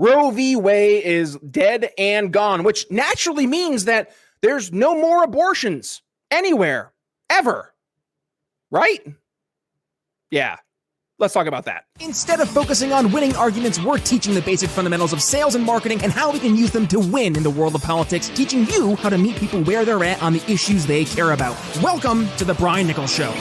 Roe v. Wade is dead and gone, which naturally means that there's no more abortions anywhere, ever. Right? Yeah. Let's talk about that. Instead of focusing on winning arguments, we're teaching the basic fundamentals of sales and marketing and how we can use them to win in the world of politics, teaching you how to meet people where they're at on the issues they care about. Welcome to The Brian Nichols Show.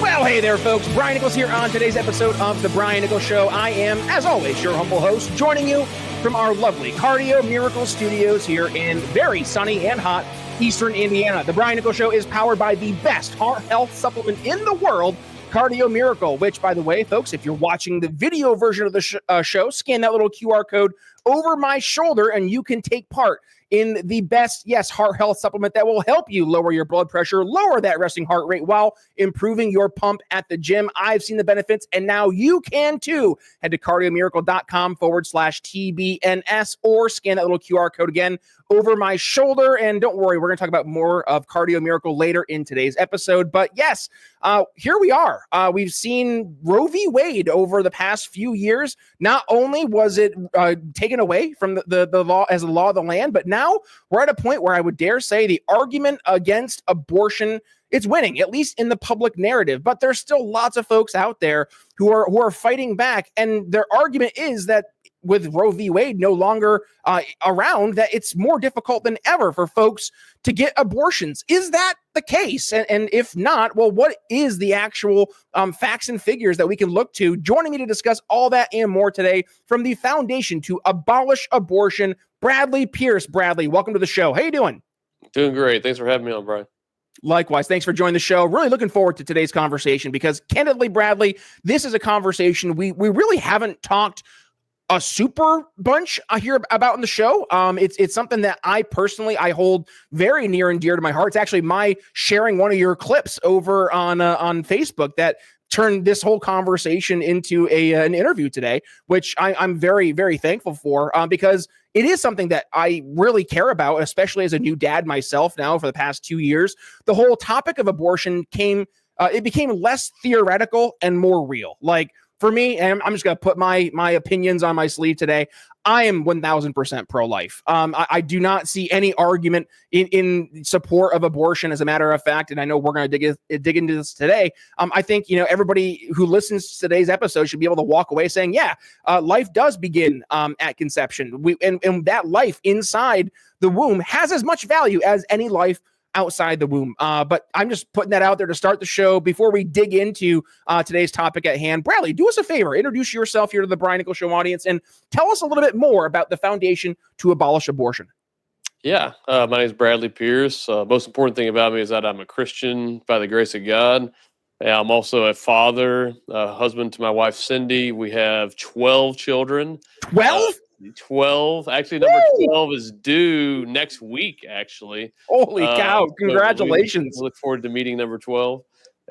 Well, hey there, folks. Brian Nichols here on today's episode of The Brian Nichols Show. I am, as always, your humble host, joining you from our lovely Cardio Miracle Studios here in very sunny and hot Eastern Indiana. The Brian Nichols Show is powered by the best heart health supplement in the world, Cardio Miracle, which, by the way, folks, if you're watching the video version of the show, scan that little QR code over my shoulder and you can take part in the best, yes, heart health supplement that will help you lower your blood pressure, lower that resting heart rate while improving your pump at the gym. I've seen the benefits, and now you can too. Head to cardiomiracle.com/TBNS or scan that little QR code again over my shoulder. And don't worry, we're going to talk about more of Cardio Miracle later in today's episode. But yes, here we are. We've seen Roe v. Wade over the past few years. Not only was it taken away from the law as the law of the land, but now we're at a point where I would dare say the argument against abortion, it's winning, at least in the public narrative. But there's still lots of folks out there who are fighting back. And their argument is that with Roe v. Wade no longer around, that it's more difficult than ever for folks to get abortions. Is that the case? And if not, well, what is the actual facts and figures that we can look to? Joining me to discuss all that and more today from the Foundation to Abolish Abortion, Bradley Pierce. Bradley, welcome to the show. How you doing? Doing great. Thanks for having me on, Brian. Likewise. Thanks for joining the show. Really looking forward to today's conversation because candidly, Bradley, this is a conversation we really haven't talked a super bunch I hear about in the show. It's something that I personally hold very near and dear to my heart. It's actually my sharing one of your clips over on Facebook that turned this whole conversation into an interview today, which I'm very, very thankful for because it is something that I really care about, especially as a new dad myself now for the past 2 years. The whole topic of abortion became less theoretical and more real. Like, for me, and I'm just going to put my opinions on my sleeve today, I am 1,000% pro-life. I do not see any argument in support of abortion, as a matter of fact, and I know we're going to dig into this today. I think everybody who listens to today's episode should be able to walk away saying, yeah, life does begin at conception. And that life inside the womb has as much value as any life outside the womb. But I'm just putting that out there to start the show. Before we dig into today's topic at hand, Bradley, do us a favor. Introduce yourself here to the Brian Nichols Show audience and tell us a little bit more about the Foundation to Abolish Abortion. Yeah, my name is Bradley Pierce. Most important thing about me is that I'm a Christian by the grace of God. And I'm also a father, husband to my wife, Cindy. We have 12 children. 12? 12. Actually, number 12 is due next week, actually. Holy cow. Congratulations. So we look forward to meeting number 12.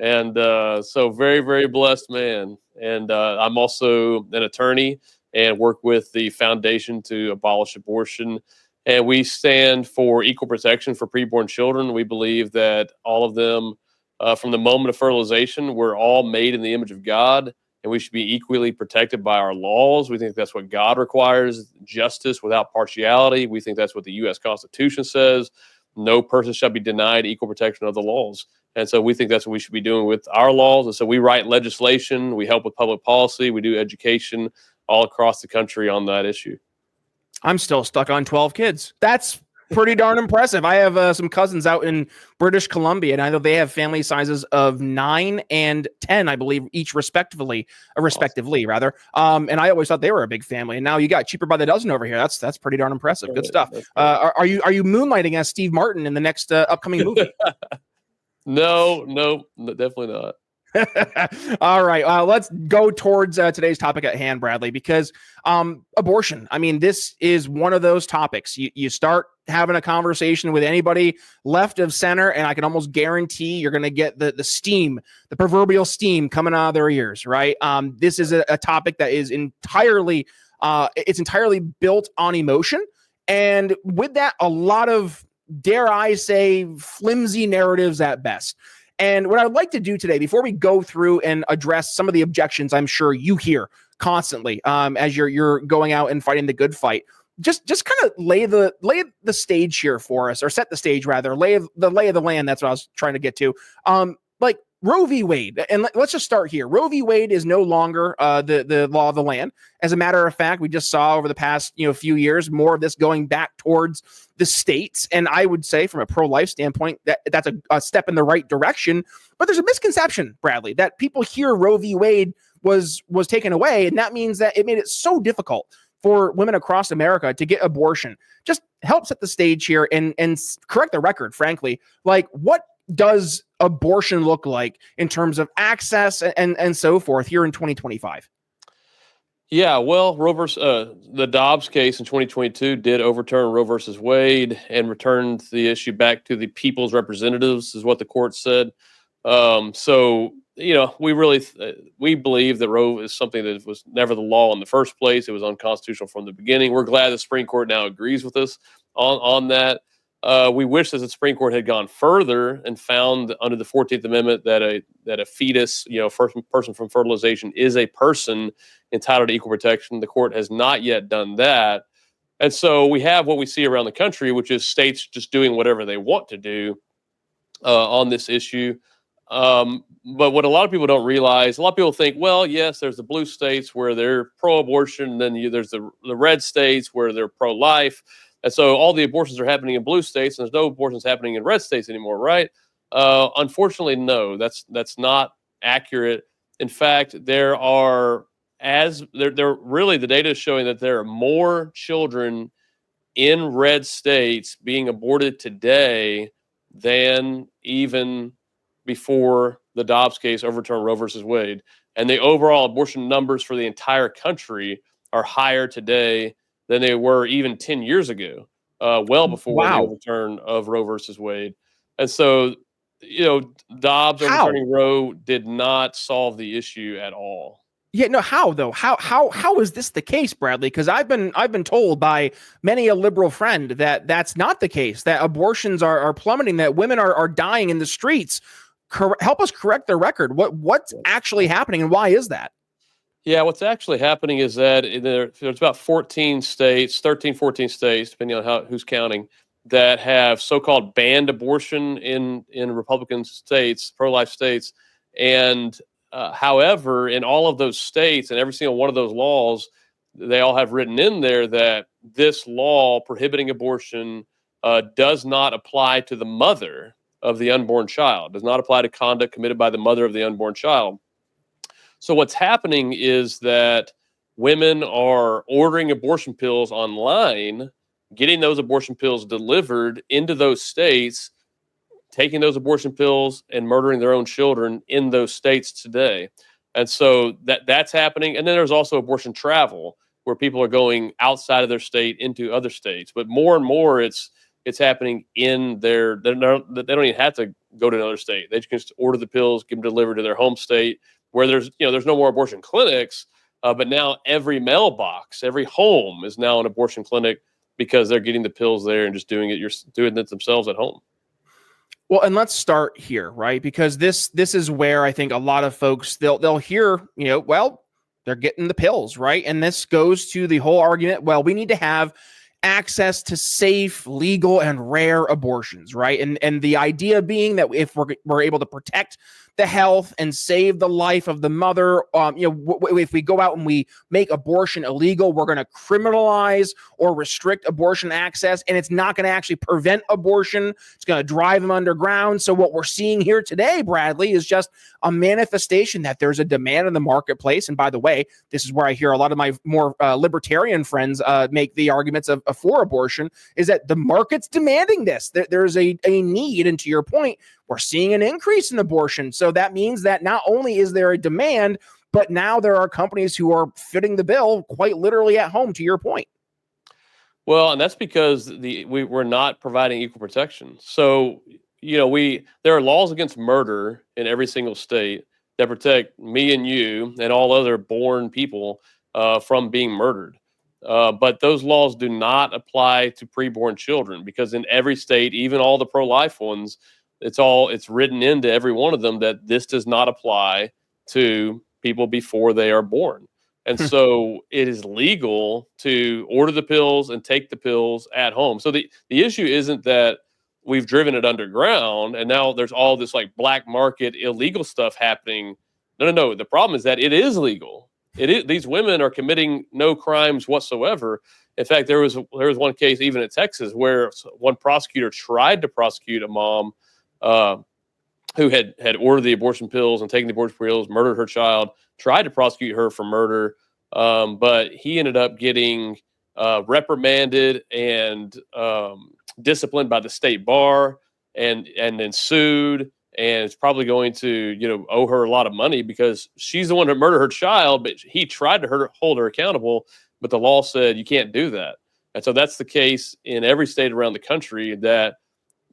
And so very, very blessed man. And I'm also an attorney and work with the Foundation to Abolish Abortion. And we stand for equal protection for preborn children. We believe that all of them, from the moment of fertilization, we're all made in the image of God. And we should be equally protected by our laws. We think that's what God requires, justice without partiality. We think that's what the U.S. Constitution says. No person shall be denied equal protection of the laws. And so we think that's what we should be doing with our laws. And so we write legislation. We help with public policy. We do education all across the country on that issue. I'm still stuck on 12 kids. That's pretty darn impressive. I have some cousins out in British Columbia, and I know they have family sizes of 9 and 10, I believe, each respectively, rather. And I always thought they were a big family. And now you got cheaper by the dozen over here. That's pretty darn impressive. Good stuff. Are you moonlighting as Steve Martin in the next upcoming movie? No, definitely not. All right. Let's go towards today's topic at hand, Bradley, because abortion. I mean, this is one of those topics. You start having a conversation with anybody left of center, and I can almost guarantee you're going to get the steam, the proverbial steam coming out of their ears, right? This is a topic that is entirely built on emotion. And with that, a lot of, dare I say, flimsy narratives at best. And what I'd like to do today, before we go through and address some of the objections I'm sure you hear constantly as you're going out and fighting the good fight. Just kind of lay the stage here for us, or set the stage rather, lay of the land. That's what I was trying to get to. Like Roe v. Wade, and let's just start here. Roe v. Wade is no longer the law of the land. As a matter of fact, we just saw over the past few years more of this going back towards the states. And I would say, from a pro-life standpoint, that's a step in the right direction. But there's a misconception, Bradley, that people hear Roe v. Wade was taken away, and that means that it made it so difficult for women across America to get abortion. Just help set the stage here and correct the record, frankly. Like, what does abortion look like in terms of access and so forth here in 2025? Yeah, well, the Dobbs case in 2022 did overturn Roe versus Wade and returned the issue back to the people's representatives, is what the court said. So we believe that Roe is something that was never the law in the first place. It was unconstitutional from the beginning. We're glad the Supreme Court now agrees with us on that. We wish that the Supreme Court had gone further and found under the 14th Amendment that a fetus, first person from fertilization, is a person entitled to equal protection. The court has not yet done that. And so we have what we see around the country, which is states just doing whatever they want to do on this issue. But what a lot of people don't realize, a lot of people think, well, yes, there's the blue states where they're pro-abortion, and then there's the red states where they're pro-life. And so all the abortions are happening in blue states, and there's no abortions happening in red states anymore, right? Unfortunately, no, that's not accurate. In fact, there really, the data is showing that there are more children in red states being aborted today than even before the Dobbs case overturned Roe versus Wade. And the overall abortion numbers for the entire country are higher today than they were even 10 years ago, well before the overturn of Roe versus Wade. And so, Dobbs overturning Roe did not solve the issue at all. Yeah, no, how though? How is this the case, Bradley? Because I've been told by many a liberal friend that that's not the case, that abortions are plummeting, that women are dying in the streets. Help us correct the record. What's actually happening, and why is that? Yeah, what's actually happening is that there's about 13, 14 states, depending on who's counting, that have so-called banned abortion in Republican states, pro-life states. And however, in all of those states and every single one of those laws, they all have written in there that this law prohibiting abortion does not apply to the mother of the unborn child, does not apply to conduct committed by the mother of the unborn child. So what's happening is that women are ordering abortion pills online, getting those abortion pills delivered into those states, taking those abortion pills and murdering their own children in those states today. And so that's happening. And then there's also abortion travel, where people are going outside of their state into other states. But more and more, it's happening in they don't even have to go to another state. They can just order the pills, get them delivered to their home state, where there's no more abortion clinics, but now every mailbox, every home is now an abortion clinic, because they're getting the pills there and just doing it themselves at home. Well, and let's start here, right? Because this is where I think a lot of folks they'll hear, well, they're getting the pills, right? And this goes to the whole argument, well, we need to have access to safe, legal, and rare abortions, right? And the idea being that if we're able to protect the health and save the life of the mother, if we go out and we make abortion illegal, we're going to criminalize or restrict abortion access, and it's not going to actually prevent abortion. It's going to drive them underground. So what we're seeing here today, Bradley, is just a manifestation that there's a demand in the marketplace. And by the way, this is where I hear a lot of my more libertarian friends make the arguments of for abortion, is that the market's demanding this. There's a need, and to your point, we're seeing an increase in abortion. So that means that not only is there a demand, but now there are companies who are fitting the bill quite literally at home, to your point. Well, and that's because we're not providing equal protection. So, there are laws against murder in every single state that protect me and you and all other born people from being murdered. But those laws do not apply to preborn children, because in every state, even all the pro-life ones, it's written into every one of them that this does not apply to people before they are born. And so it is legal to order the pills and take the pills at home. So the issue isn't that we've driven it underground and now there's all this like black market illegal stuff happening. No. The problem is that it is legal. These women are committing no crimes whatsoever. In fact, there was one case even in Texas where one prosecutor tried to prosecute a mom who had ordered the abortion pills and taken the abortion pills, murdered her child, tried to prosecute her for murder, but he ended up getting reprimanded and disciplined by the state bar, and then sued, and it's probably going to owe her a lot of money because she's the one who murdered her child, but he tried to hold her accountable, but the law said you can't do that. And so that's the case in every state around the country, that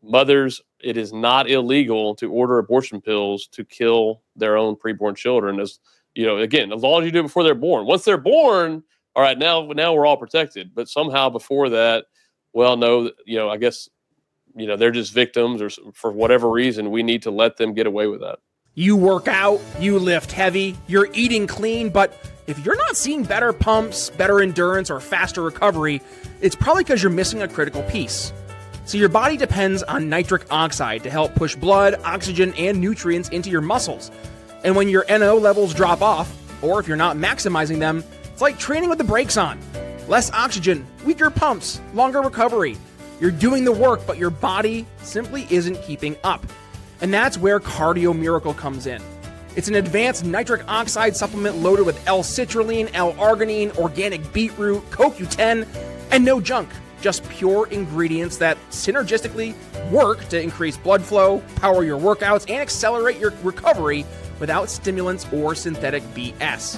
mothers, it is not illegal to order abortion pills to kill their own preborn children. As again, as long as you do it before they're born. Once they're born, all right, now we're all protected. But somehow before that, well, no, I guess, they're just victims, or for whatever reason, we need to let them get away with that. You work out, you lift heavy, you're eating clean, but if you're not seeing better pumps, better endurance, or faster recovery, it's probably because you're missing a critical piece. So your body depends on nitric oxide to help push blood, oxygen, and nutrients into your muscles. And when your NO levels drop off, or if you're not maximizing them, it's like training with the brakes on. Less oxygen, weaker pumps, longer recovery. You're doing the work, but your body simply isn't keeping up. And that's where Cardio Miracle comes in. It's an advanced nitric oxide supplement loaded with L-citrulline, L-arginine, organic beetroot, CoQ10, and no junk. Just pure ingredients that synergistically work to increase blood flow, power your workouts, and accelerate your recovery without stimulants or synthetic BS.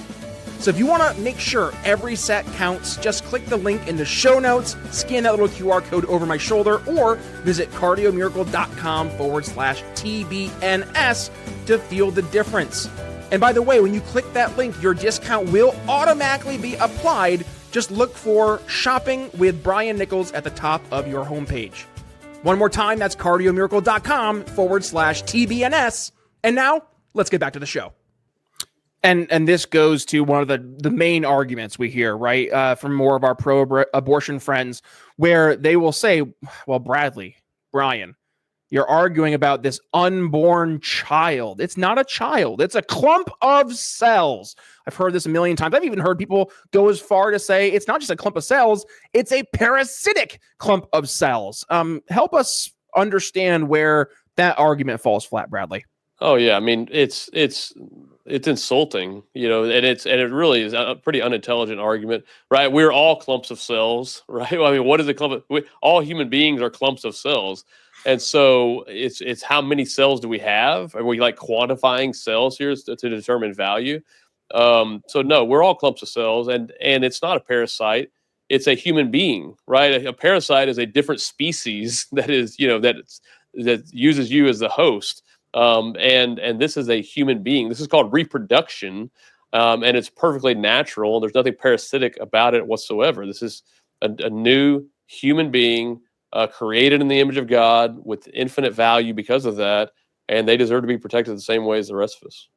So if you want to make sure every set counts, just click the link in the show notes, scan that little QR code over my shoulder, or visit cardiomiracle.com/TBNS to feel the difference. And by the way, when you click that link, your discount will automatically be applied. Just look for Shopping with Brian Nichols at the top of your homepage. One more time, that's cardiomiracle.com/TBNS. And now, let's get back to the show. And this goes to one of the main arguments we hear, right, from more of our pro-abortion friends, where they will say, well, Brian, you're arguing about this unborn child. It's not a child. It's a clump of cells. I've heard this a million times. I've even heard people go as far to say it's not just a clump of cells, it's a parasitic clump of cells. Help us understand where that argument falls flat, Bradley. Oh, yeah. I mean, it's insulting, and it really is a pretty unintelligent argument, right? We're all clumps of cells, right? I mean, what is a clump of, all human beings are clumps of cells. And so it's how many cells do we have? Are we like quantifying cells here to determine value? So no, we're all clumps of cells, and it's not a parasite. It's a human being, right? A parasite is a different species that is, that uses you as the host. And this is a human being. This is called reproduction, and it's perfectly natural. There's nothing parasitic about it whatsoever. This is a new human being created in the image of God with infinite value because of that, and they deserve to be protected the same way as the rest of us.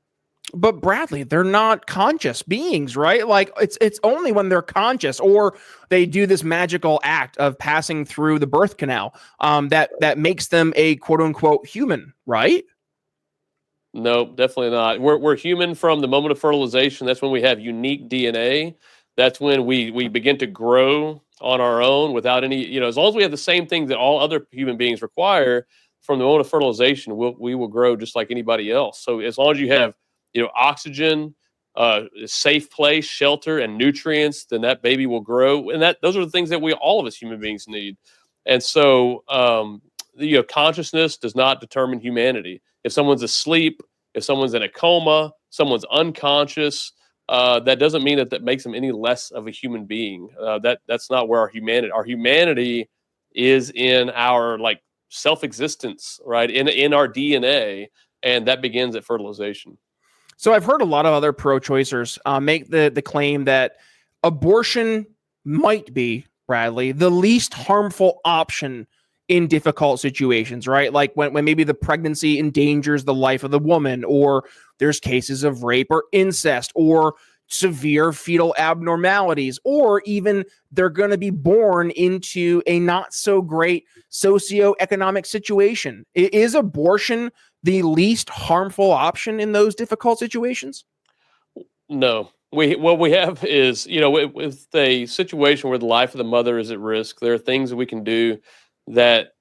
But Bradley, they're not conscious beings, right? Like it's only when they're conscious or they do this magical act of passing through the birth canal that makes them a quote unquote human, right? No, definitely not. We're human from the moment of fertilization. That's when we have unique DNA. That's when we begin to grow on our own without any, as long as we have the same things that all other human beings require from the moment of fertilization, we will grow just like anybody else. So as long as you have, oxygen, a safe place, shelter, and nutrients, then that baby will grow. And those are the things that all of us human beings need. And so, consciousness does not determine humanity. If someone's asleep, if someone's in a coma, someone's unconscious, that doesn't mean that makes them any less of a human being. That's not where our humanity is in our self-existence, right? In our DNA, and that begins at fertilization. So I've heard a lot of other pro-choicers make the claim that abortion might be, Bradley, the least harmful option in difficult situations, right? Like when maybe the pregnancy endangers the life of the woman, or there's cases of rape or incest, or severe fetal abnormalities, or even they're going to be born into a not so great socioeconomic situation. Is abortion the least harmful option in those difficult situations? No. What we have is, with a situation where the life of the mother is at risk, there are things that we can do that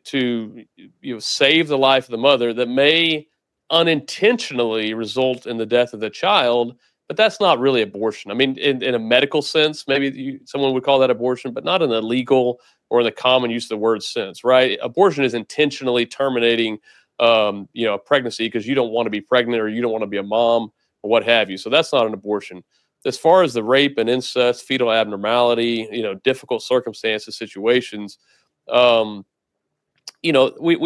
to save the life of the mother that may unintentionally result in the death of the child, but that's not really abortion. I mean, in a medical sense, maybe someone would call that abortion, but not in a legal or in the common use of the word sense, right? Abortion is intentionally terminating, a pregnancy because you don't want to be pregnant or you don't want to be a mom or what have you. So that's not an abortion. As far as the rape and incest, fetal abnormality, difficult circumstances, situations, we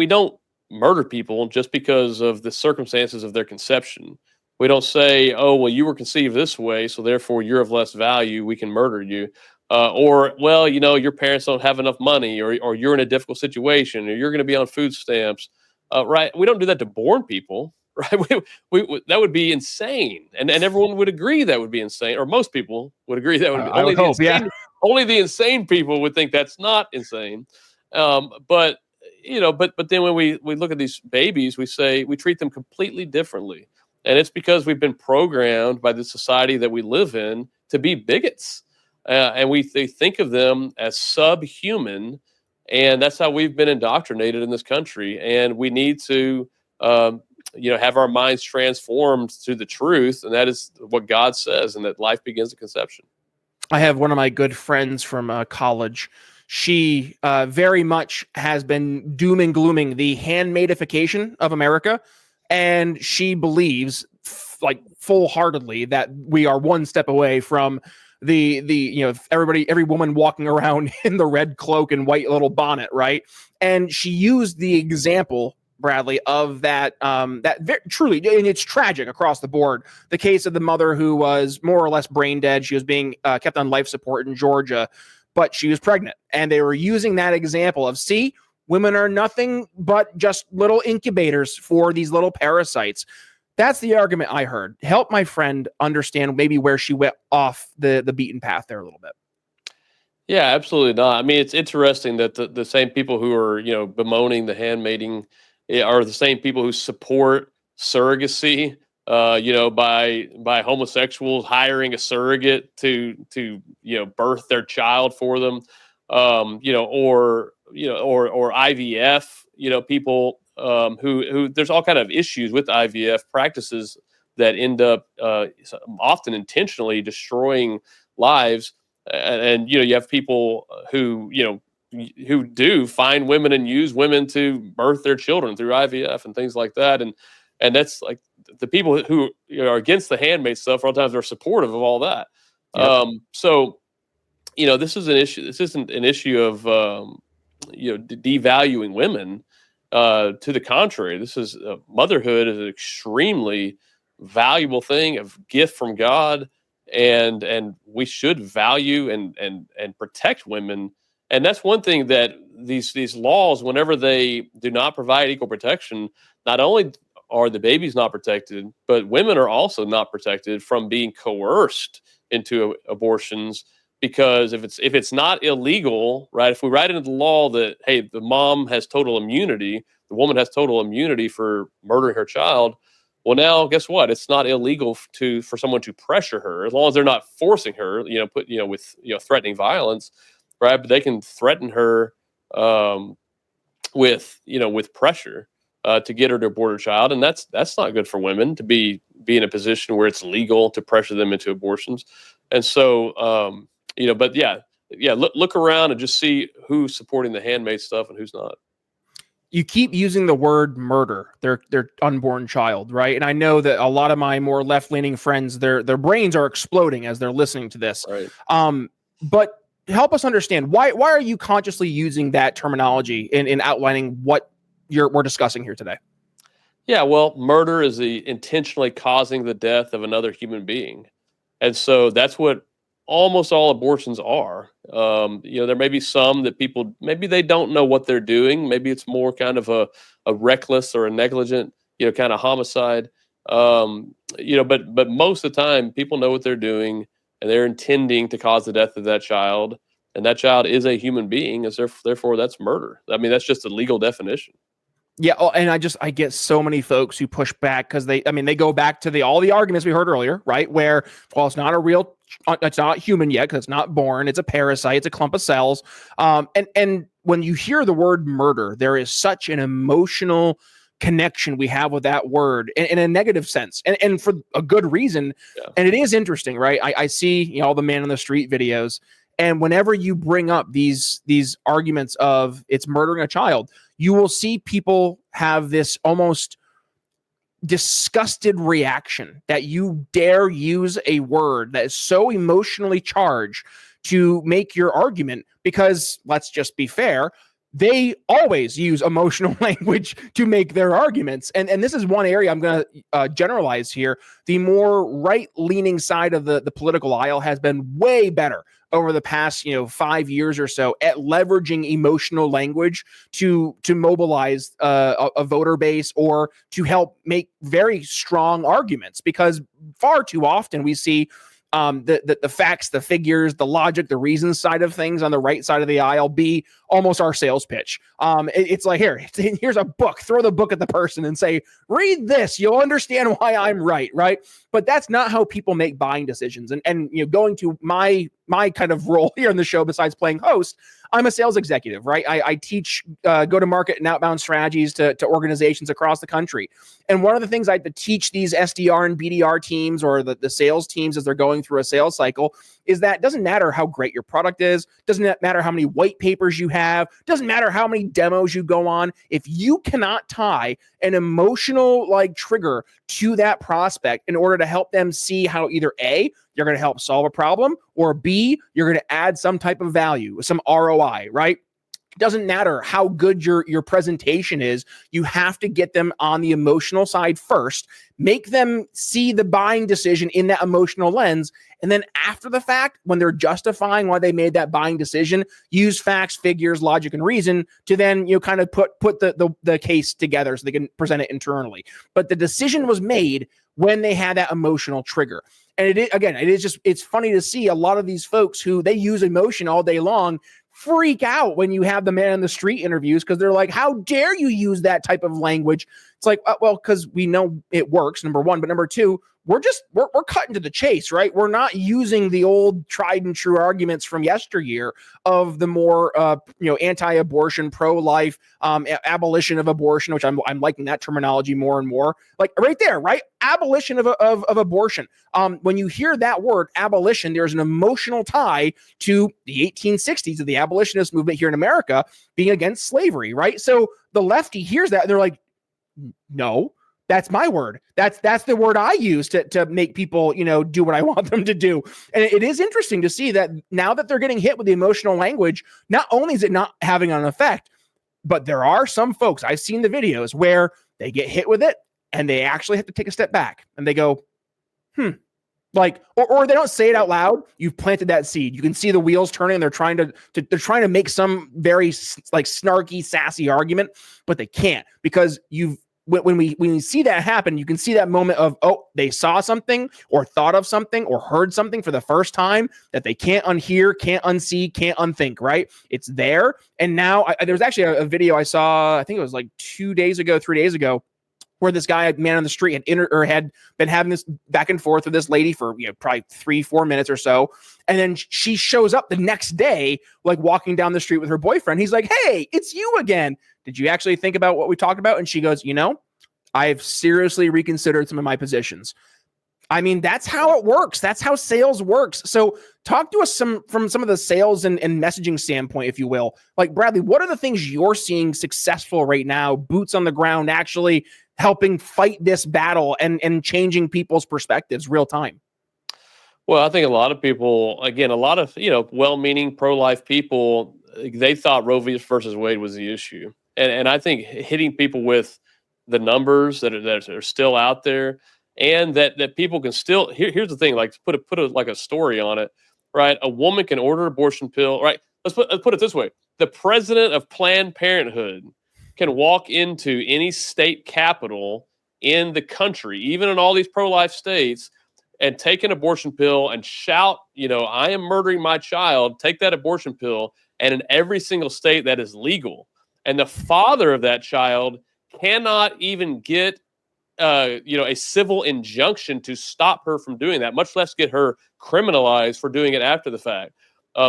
don't murder people just because of the circumstances of their conception. We don't say, oh, well, you were conceived this way, so therefore you're of less value. We can murder you. Or, well, your parents don't have enough money, or you're in a difficult situation, or you're going to be on food stamps. Right? We don't do that to born people. Right? That would be insane. And everyone would agree that would be insane, or most people would agree that would be. I would hope, yeah. Only the insane people would think that's not insane. But then when we look at these babies, we treat them completely differently. And it's because we've been programmed by the society that we live in to be bigots. And they think of them as subhuman. And that's how we've been indoctrinated in this country. And we need to, have our minds transformed to the truth. And that is what God says, and that life begins at conception. I have one of my good friends from college. She very much has been doom and glooming the handmaidification of America. And she believes full-heartedly that we are one step away from every woman walking around in the red cloak and white little bonnet, right? And she used the example, Bradley, of that truly, and it's tragic across the board. The case of the mother who was more or less brain dead. She was being kept on life support in Georgia, but she was pregnant. And they were using that example of, see, women are nothing but just little incubators for these little parasites. That's the argument I heard. Help my friend understand maybe where she went off the beaten path there a little bit. Yeah, absolutely not. I mean, it's interesting that the same people who are, bemoaning the handmaiding are the same people who support surrogacy, by homosexuals hiring a surrogate to birth their child for them, or IVF, people who there's all kind of issues with IVF practices that end up often intentionally destroying lives. And you have people who do find women and use women to birth their children through IVF and things like that. And that's like the people who are against the handmaid stuff all the times are supportive of all that. Yep. So this is an issue. This isn't an issue of devaluing women. To the contrary, this is motherhood is an extremely valuable thing, a gift from God, and we should value and protect women. And that's one thing that these laws, whenever they do not provide equal protection, not only are the babies not protected, but women are also not protected from being coerced into abortions. Because if it's not illegal, right? If we write into the law that, hey, the mom has total immunity, the woman has total immunity for murdering her child, well, now guess what? It's not illegal for someone to pressure her, as long as they're not forcing her, with threatening violence, right? But they can threaten her with pressure to get her to abort her child, and that's not good for women to be in a position where it's legal to pressure them into abortions. And so. But look around and just see who's supporting the handmaid stuff and who's not. You keep using the word murder, their unborn child, right? And I know that a lot of my more left-leaning friends, their brains are exploding as they're listening to this. Right. But help us understand, why are you consciously using that terminology in outlining what we're discussing here today? Yeah, well, murder is the intentionally causing the death of another human being. And so that's what almost all abortions are. There may be some that people, maybe they don't know what they're doing. Maybe it's more kind of a reckless or a negligent, kind of homicide. But most of the time, people know what they're doing, and they're intending to cause the death of that child, and that child is a human being, therefore that's murder. I mean, that's just a legal definition. Yeah, and I get so many folks who push back because they go back to all the arguments we heard earlier, right? Where, well, it's not human yet because it's not born. It's a parasite. It's a clump of cells. And when you hear the word murder, there is such an emotional connection we have with that word in a negative sense, and for a good reason. Yeah. And it is interesting, right? I see all the man on the street videos, and whenever you bring up these arguments of it's murdering a child, you will see people have this almost disgusted reaction that you dare use a word that is so emotionally charged to make your argument, because let's just be fair, they always use emotional language to make their arguments. And this is one area I'm going to generalize here. The more right-leaning side of the political aisle has been way better over the past 5 years or so at leveraging emotional language to mobilize a voter base or to help make very strong arguments, because far too often we see the facts, the figures, the logic, the reasons side of things on the right side of the aisle be almost our sales pitch. It's like, here's a book, throw the book at the person and say, read this, you'll understand why I'm right. But that's not how people make buying decisions. And going to my kind of role here in the show, besides playing host, I'm a sales executive, right? I teach go-to-market and outbound strategies to organizations across the country. And one of the things I have to teach these SDR and BDR teams, or the sales teams as they're going through a sales cycle, is that it doesn't matter how great your product is, doesn't matter how many white papers you have, doesn't matter how many demos you go on. If you cannot tie an emotional trigger to that prospect in order to help them see how either A, you're going to help solve a problem, or B, you're going to add some type of value, some ROI, right? It doesn't matter how good your presentation is. You have to get them on the emotional side first, make them see the buying decision in that emotional lens. And then after the fact, when they're justifying why they made that buying decision, use facts, figures, logic, and reason to then kind of put the case together so they can present it internally. But the decision was made when they had that emotional trigger. And it's funny to see a lot of these folks who they use emotion all day long freak out when you have the man on the street interviews, because they're like, how dare you use that type of language? It's like, well, because we know it works, number one, but number two, we're cutting to the chase, right? We're not using the old tried and true arguments from yesteryear of the more anti-abortion, pro-life, abolition of abortion, which I'm liking that terminology more and more. Like right there, right? Abolition of abortion. When you hear that word abolition, there's an emotional tie to the 1860s of the abolitionist movement here in America being against slavery, right? So the lefty hears that and they're like, no, that's my word. That's the word I use to make people, do what I want them to do. And it is interesting to see that now that they're getting hit with the emotional language, not only is it not having an effect, but there are some folks, I've seen the videos where they get hit with it and they actually have to take a step back and they go, or they don't say it out loud. You've planted that seed. You can see the wheels turning. They're trying to make some very snarky, sassy argument, but they can't, because when we see that happen, you can see that moment of, they saw something or thought of something or heard something for the first time that they can't unhear, can't unsee, can't unthink, right? It's there. And now there's actually a video I saw, I think it was 3 days ago, where this guy, man on the street, had been having this back and forth with this lady for probably 3-4 minutes or so. And then she shows up the next day, walking down the street with her boyfriend. He's like, hey, it's you again. Did you actually think about what we talked about? And she goes, I've seriously reconsidered some of my positions. I mean, that's how it works. That's how sales works. So talk to us from some of the sales and messaging standpoint, if you will. Bradley, what are the things you're seeing successful right now, boots on the ground, actually helping fight this battle and changing people's perspectives real time? Well, I think a lot of people, again, well-meaning pro-life people, they thought Roe versus Wade was the issue. And I think hitting people with the numbers that are still out there, and that people can still, here's the thing, put a story on it, right? A woman can order an abortion pill, right? Let's put it this way. The president of Planned Parenthood can walk into any state capital in the country, even in all these pro-life states, and take an abortion pill and shout, I am murdering my child, take that abortion pill, and in every single state that is legal. And the father of that child cannot even get a civil injunction to stop her from doing that, much less get her criminalized for doing it after the fact.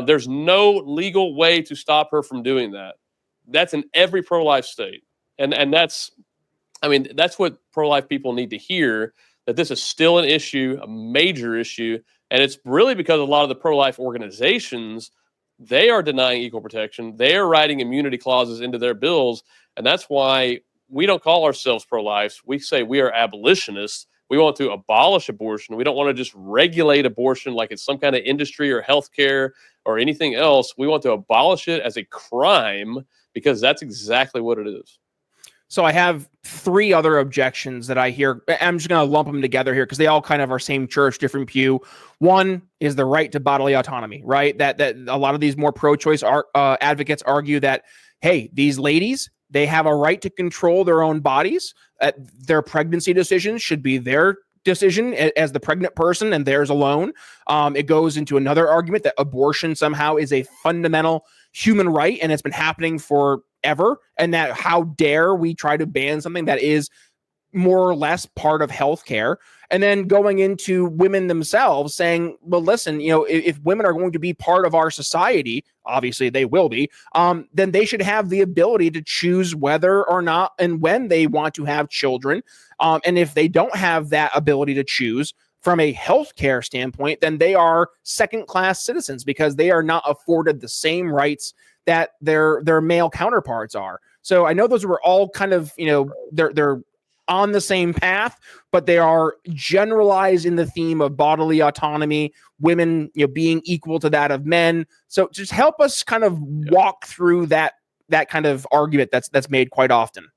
There's no legal way to stop her from doing that. That's in every pro-life state. And that's what pro-life people need to hear, that this is still an issue, a major issue. And it's really because a lot of the pro-life organizations, they are denying equal protection. They are writing immunity clauses into their bills. And that's why we don't call ourselves pro-life. We say we are abolitionists. We want to abolish abortion. We don't want to just regulate abortion like it's some kind of industry or healthcare or anything else. We want to abolish it as a crime, because that's exactly what it is. So I have three other objections that I hear. I'm just going to lump them together here because they all kind of are same church, different pew. One is the right to bodily autonomy, right? That a lot of these more pro-choice advocates argue that, hey, these ladies, they have a right to control their own bodies. Their pregnancy decisions should be their decision as the pregnant person and theirs alone. It goes into another argument that abortion somehow is a fundamental human right, and it's been happening forever, and that how dare we try to ban something that is more or less part of healthcare. And then going into women themselves saying, well, listen, if women are going to be part of our society, obviously they will be, then they should have the ability to choose whether or not and when they want to have children. And if they don't have that ability to choose from a healthcare standpoint, then they are second-class citizens because they are not afforded the same rights that their male counterparts are. So I know those were all kind of, they're on the same path, but they are generalized in the theme of bodily autonomy, women, being equal to that of men. So just help us kind of walk through that kind of argument that's made quite often.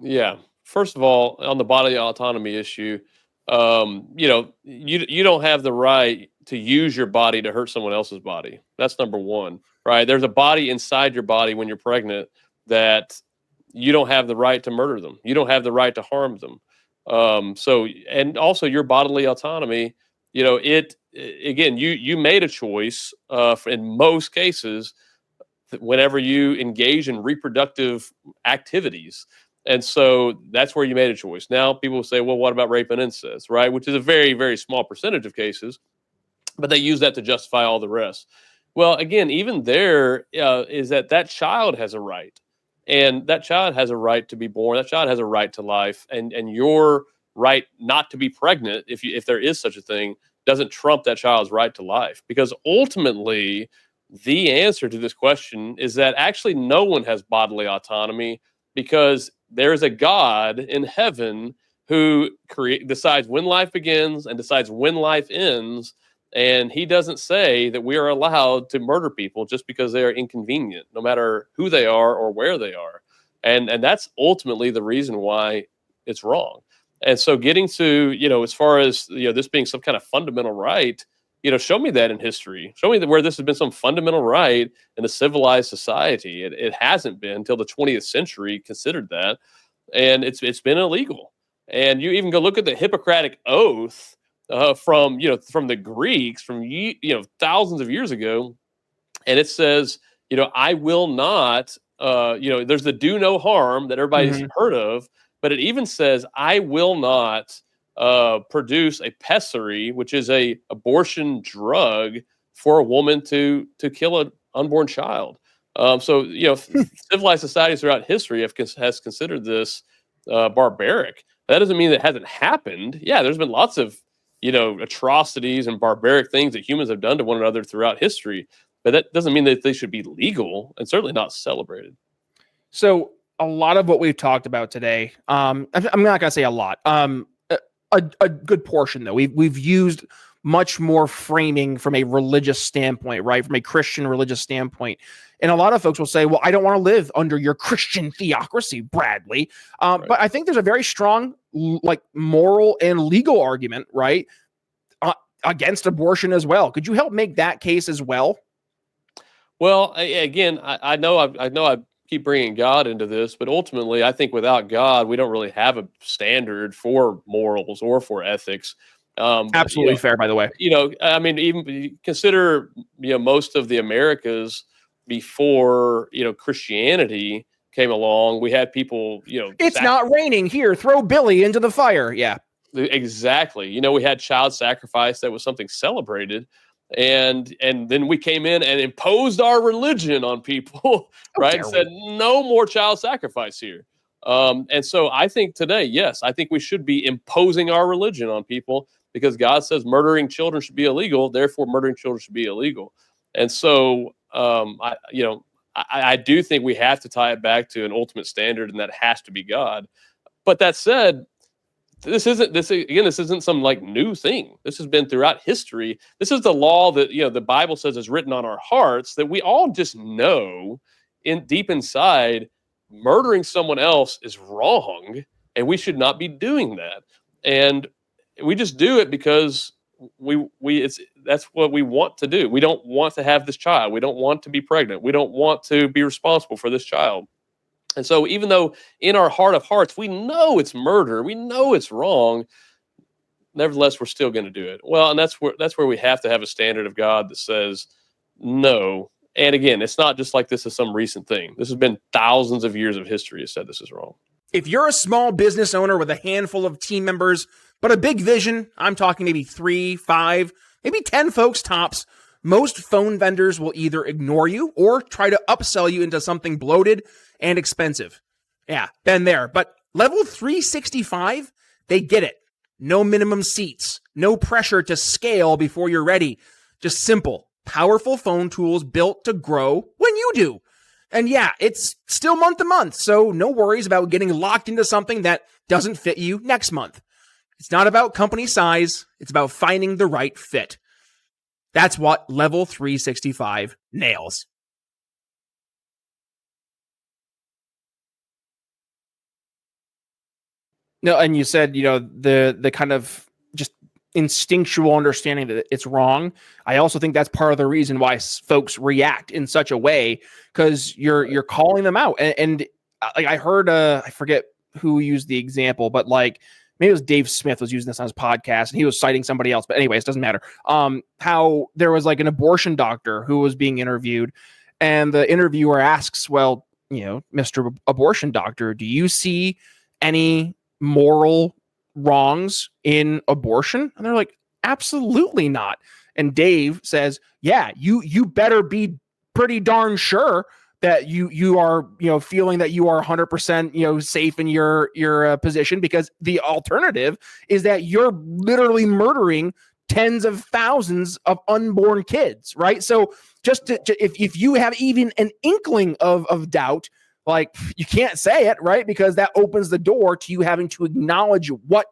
Yeah. First of all, on the bodily autonomy issue, you don't have the right to use your body to hurt someone else's body. That's number one, right? There's a body inside your body when you're pregnant that you don't have the right to murder them. You don't have the right to harm them. And also your bodily autonomy, you made a choice in most cases whenever you engage in reproductive activities. And so that's where you made a choice. Now people will say, well, what about rape and incest, right? Which is a very, very small percentage of cases, but they use that to justify all the rest. Well, again, even there is that child has a right. And that child has a right to be born. That child has a right to life. And your right not to be pregnant, if there is such a thing, doesn't trump that child's right to life. Because ultimately, the answer to this question is that actually no one has bodily autonomy, because there is a God in heaven who decides when life begins and decides when life ends. And he doesn't say that we are allowed to murder people just because they are inconvenient, no matter who they are or where they are. And that's ultimately the reason why it's wrong. And so getting to, as far as, this being some kind of fundamental right, show me that in history. Show me where this has been some fundamental right in a civilized society. It hasn't been until the 20th century considered that. And it's been illegal. And you even go look at the Hippocratic Oath from the Greeks from thousands of years ago, and it says, I will not. There's the do no harm that everybody's heard of, but it even says I will not produce a pessary, which is a abortion drug for a woman to kill an unborn child. Civilized societies throughout history has considered this barbaric. That doesn't mean that it hasn't happened. Yeah, there's been lots of atrocities and barbaric things that humans have done to one another throughout history, but that doesn't mean that they should be legal and certainly not celebrated. So a lot of what we've talked about today, I'm not going to say a lot, a good portion though, we've used much more framing from a religious standpoint, right? From a Christian religious standpoint. And a lot of folks will say, well, I don't want to live under your Christian theocracy, Bradley. Right. But I think there's a very strong, moral and legal argument, right? Against abortion as well. Could you help make that case as well? Well, again, I know I've keep bringing God into this, but ultimately, I think without God, we don't really have a standard for morals or for ethics. Absolutely fair, by the way. I mean, even consider, most of the Americas before, Christianity came along, we had people, It's not raining here. Throw Billy into the fire. Yeah. exactly. We had child sacrifice that was something celebrated. And then we came in and imposed our religion on people, right? And said, no more child sacrifice here. And so I think today, yes, I think we should be imposing our religion on people because God says murdering children should be illegal. Therefore, murdering children should be illegal. And so, I do think we have to tie it back to an ultimate standard, and that has to be God. But that said, this isn't some like new thing. This has been throughout history. This is the law that the Bible says is written on our hearts, that we all just know in deep inside murdering someone else is wrong, and we should not be doing that. And we just do it because that's what we want to do. We don't want to have this child. We don't want to be pregnant. We don't want to be responsible for this child. And so even though in our heart of hearts, we know it's murder, we know it's wrong, nevertheless, we're still going to do it. Well, and that's where we have to have a standard of God that says no. And again, it's not just like this is some recent thing. This has been thousands of years of history that said this is wrong. If you're a small business owner with a handful of team members, but a big vision, I'm talking maybe 3, 5, maybe 10 folks tops, most phone vendors will either ignore you or try to upsell you into something bloated and expensive. Yeah, been there. But level 365, they get it. No minimum seats, no pressure to scale before you're ready. Just simple, powerful phone tools built to grow when you do. And yeah, it's still month to month, so no worries about getting locked into something that doesn't fit you next month. It's not about company size, it's about finding the right fit. That's what level 365 nails. No, and you said, the kind of just instinctual understanding that it's wrong. I also think that's part of the reason why folks react in such a way, because you're calling them out. And like I heard, I forget who used the example, but like maybe it was Dave Smith was using this on his podcast, and he was citing somebody else. But anyways, it doesn't matter. How there was like an abortion doctor who was being interviewed, and the interviewer asks, "Well, Mr. Abortion Doctor, do you see any moral wrongs in abortion?" And they're like, "Absolutely not." And Dave says, "Yeah, you better be pretty darn sure that you are feeling that you are 100% safe in your position, because the alternative is that you're literally murdering tens of thousands of unborn kids, right?" So just if you have even an inkling of doubt, like, you can't say it, right? Because that opens the door to you having to acknowledge what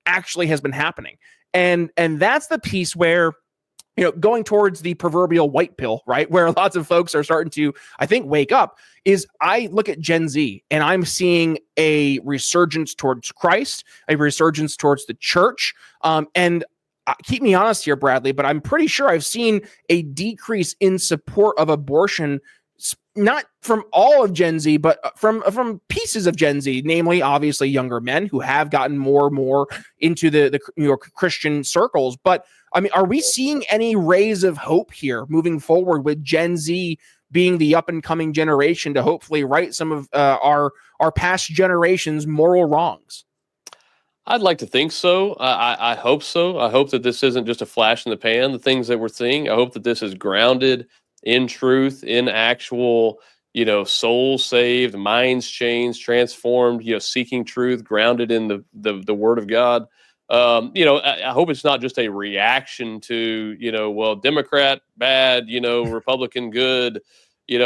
actually has been happening. And that's the piece where, going towards the proverbial white pill, right? Where lots of folks are starting to, I think, wake up, is I look at Gen Z and I'm seeing a resurgence towards Christ, a resurgence towards the church. And keep me honest here, Bradley, but I'm pretty sure I've seen a decrease in support of abortion, not from all of Gen Z, but from pieces of Gen Z, namely, obviously, younger men who have gotten more and more into the Christian circles. But I mean, are we seeing any rays of hope here moving forward with Gen Z being the up and coming generation to hopefully right some of our past generations' moral wrongs? I'd like to think so. I hope so. I hope that this isn't just a flash in the pan, the things that we're seeing. I hope that this is grounded in truth, in actual, souls saved, minds changed, transformed, seeking truth, grounded in the word of God. I hope it's not just a reaction to, well, Democrat bad, Republican good, they're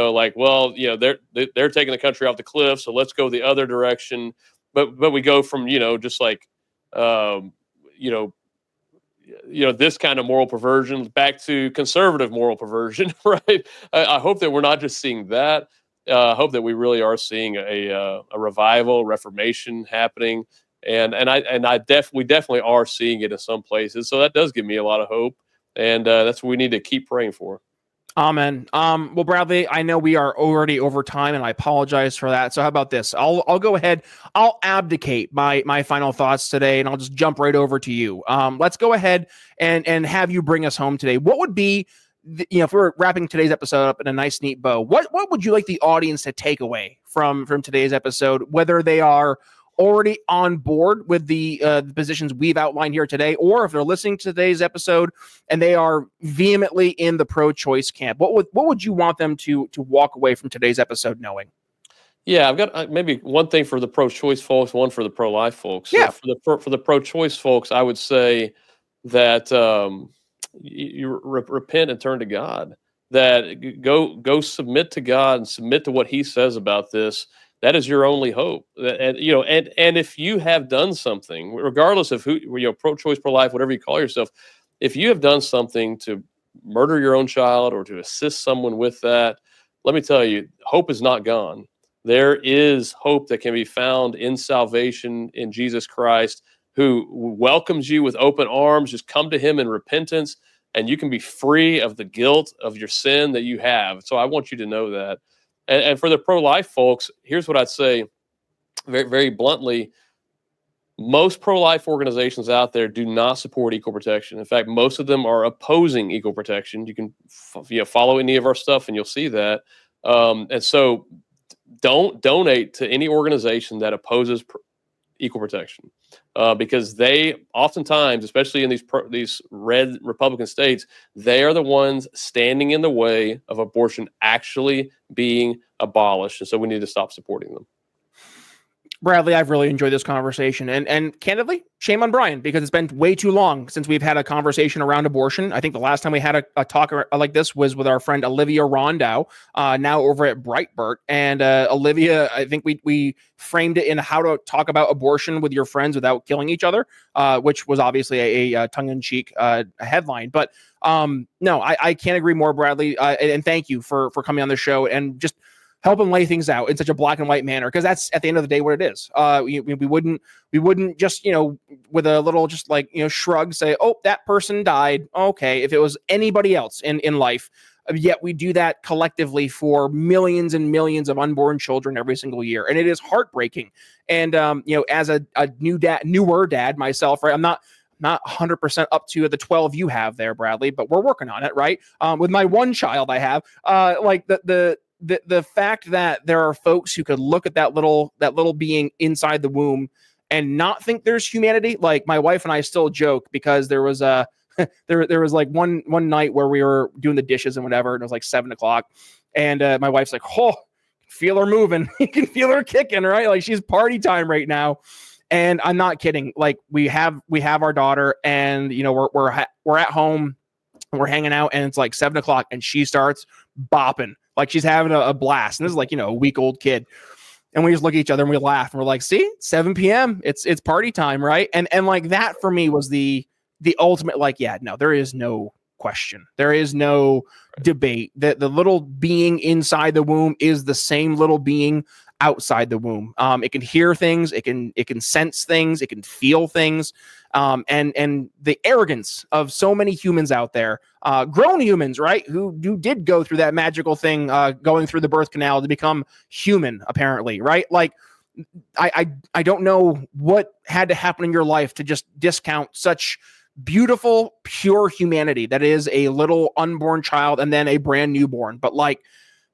taking the country off the cliff, so let's go the other direction. But we go from, just like, this kind of moral perversion back to conservative moral perversion, right? I hope that we're not just seeing that. I hope that we really are seeing a revival, reformation happening, and we definitely are seeing it in some places. So that does give me a lot of hope, and that's what we need to keep praying for. Amen. Well, Bradley, I know we are already over time, and I apologize for that. So how about this? I'll go ahead. I'll abdicate my final thoughts today, and I'll just jump right over to you. Let's go ahead and have you bring us home today. What would be, if we're wrapping today's episode up in a nice, neat bow, what would you like the audience to take away from today's episode, whether they are already on board with the positions we've outlined here today, or if they're listening to today's episode and they are vehemently in the pro-choice camp? What would you want them to walk away from today's episode knowing? Yeah, I've got maybe one thing for the pro-choice folks, one for the pro-life folks. Yeah. So for the pro-choice folks, I would say that you repent and turn to God. That go submit to God and submit to what He says about this. That is your only hope. And if you have done something, regardless of who, pro-choice, pro-life, whatever you call yourself, if you have done something to murder your own child or to assist someone with that, let me tell you, hope is not gone. There is hope that can be found in salvation in Jesus Christ, who welcomes you with open arms. Just come to Him in repentance, and you can be free of the guilt of your sin that you have. So I want you to know that. And for the pro-life folks, here's what I'd say very, very bluntly. Most pro-life organizations out there do not support equal protection. In fact, most of them are opposing equal protection. You can follow any of our stuff and you'll see that. And so don't donate to any organization that opposes equal protection, because they oftentimes, especially in these red Republican states, they are the ones standing in the way of abortion actually being abolished. And so we need to stop supporting them. Bradley, I've really enjoyed this conversation, and candidly, shame on Brian, because it's been way too long since we've had a conversation around abortion. I think the last time we had a talk like this was with our friend Olivia Rondow, now over at Breitbart. And Olivia, I think we framed it in how to talk about abortion with your friends without killing each other, which was obviously a tongue-in-cheek headline. But no, I can't agree more, Bradley. And thank you for coming on the show and just help them lay things out in such a black and white manner, because that's at the end of the day what it is. We wouldn't just, with a little just like, shrug, say, oh, that person died. Okay. If it was anybody else in life, yet we do that collectively for millions and millions of unborn children every single year. And it is heartbreaking. And, as a newer dad myself, right, I'm not 100% up to the 12 you have there, Bradley, but we're working on it, right? With my one child I have, like the fact that there are folks who could look at that little being inside the womb and not think there's humanity. Like my wife and I still joke, because there was there was like one night where we were doing the dishes and whatever, and it was like 7:00, and my wife's like, oh, feel her moving. You can feel her kicking, right? Like she's party time right now. And I'm not kidding. Like we have our daughter, and we're at home, and we're hanging out, and it's like 7:00, and she starts bopping like she's having a blast. And this is like, a week-old kid. And we just look at each other and we laugh, and we're like, see, 7 p.m. It's party time, right? And like that for me was the ultimate, like, yeah, no, there is no question. There is no debate that the little being inside the womb is the same little being outside the womb. It can hear things, it can sense things, it can feel things. And the arrogance of so many humans out there, grown humans, right, who did go through that magical thing, going through the birth canal to become human, apparently, right? Like, I don't know what had to happen in your life to just discount such beautiful, pure humanity that is a little unborn child and then a brand newborn. But like,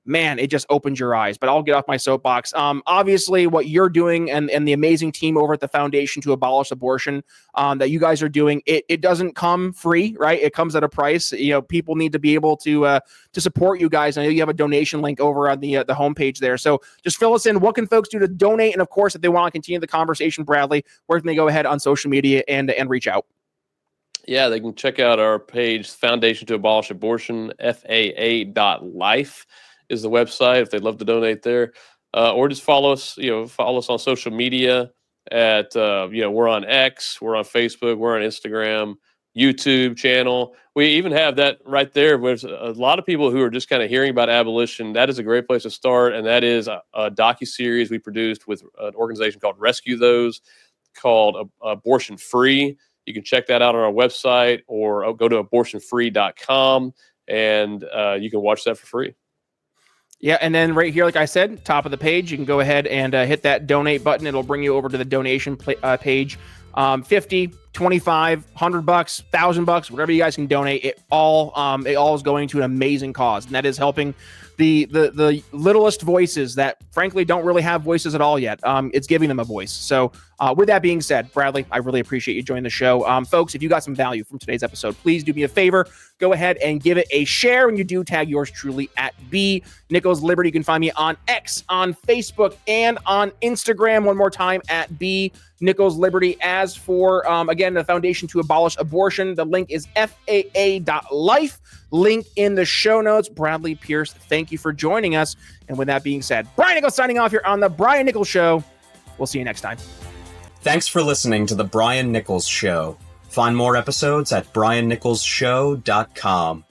man, it just opens your eyes. But I'll get off my soapbox. Obviously, what you're doing and the amazing team over at the Foundation to Abolish Abortion that you guys are doing, it doesn't come free, right? It comes at a price. People need to be able to support you guys. I know you have a donation link over on the homepage there. So just fill us in. What can folks do to donate? And of course, if they want to continue the conversation, Bradley, where can they go ahead on social media and reach out? Yeah, they can check out our page, Foundation to Abolish Abortion, FAA.life is the website if they'd love to donate there. Or just follow us on social media at, we're on X, we're on Facebook, we're on Instagram, YouTube channel. We even have that right there. There's a lot of people who are just kind of hearing about abolition. That is a great place to start. And that is a docuseries we produced with an organization called Rescue Those, called Abortion Free. You can check that out on our website, or go to abortionfree.com and you can watch that for free. Yeah, and then right here, like I said, top of the page, you can go ahead and hit that donate button. It'll bring you over to the donation page. 50, 25, $100, $1,000, whatever you guys can donate. It all is going to an amazing cause, and that is helping the littlest voices that frankly don't really have voices at all yet. It's giving them a voice. So with that being said, Bradley, I really appreciate you joining the show. Folks, if you got some value from today's episode, please do me a favor. Go ahead and give it a share. When you do, tag yours truly at B Nichols Liberty. You can find me on X, on Facebook, and on Instagram. One more time, at B Nichols Liberty. As for, again, the Foundation to Abolish Abortion, the link is FAA.life. Link in the show notes. Bradley Pierce, thank you for joining us. And with that being said, Brian Nichols signing off here on the Brian Nichols Show. We'll see you next time. Thanks for listening to the Brian Nichols Show. Find more episodes at briannicholsshow.com.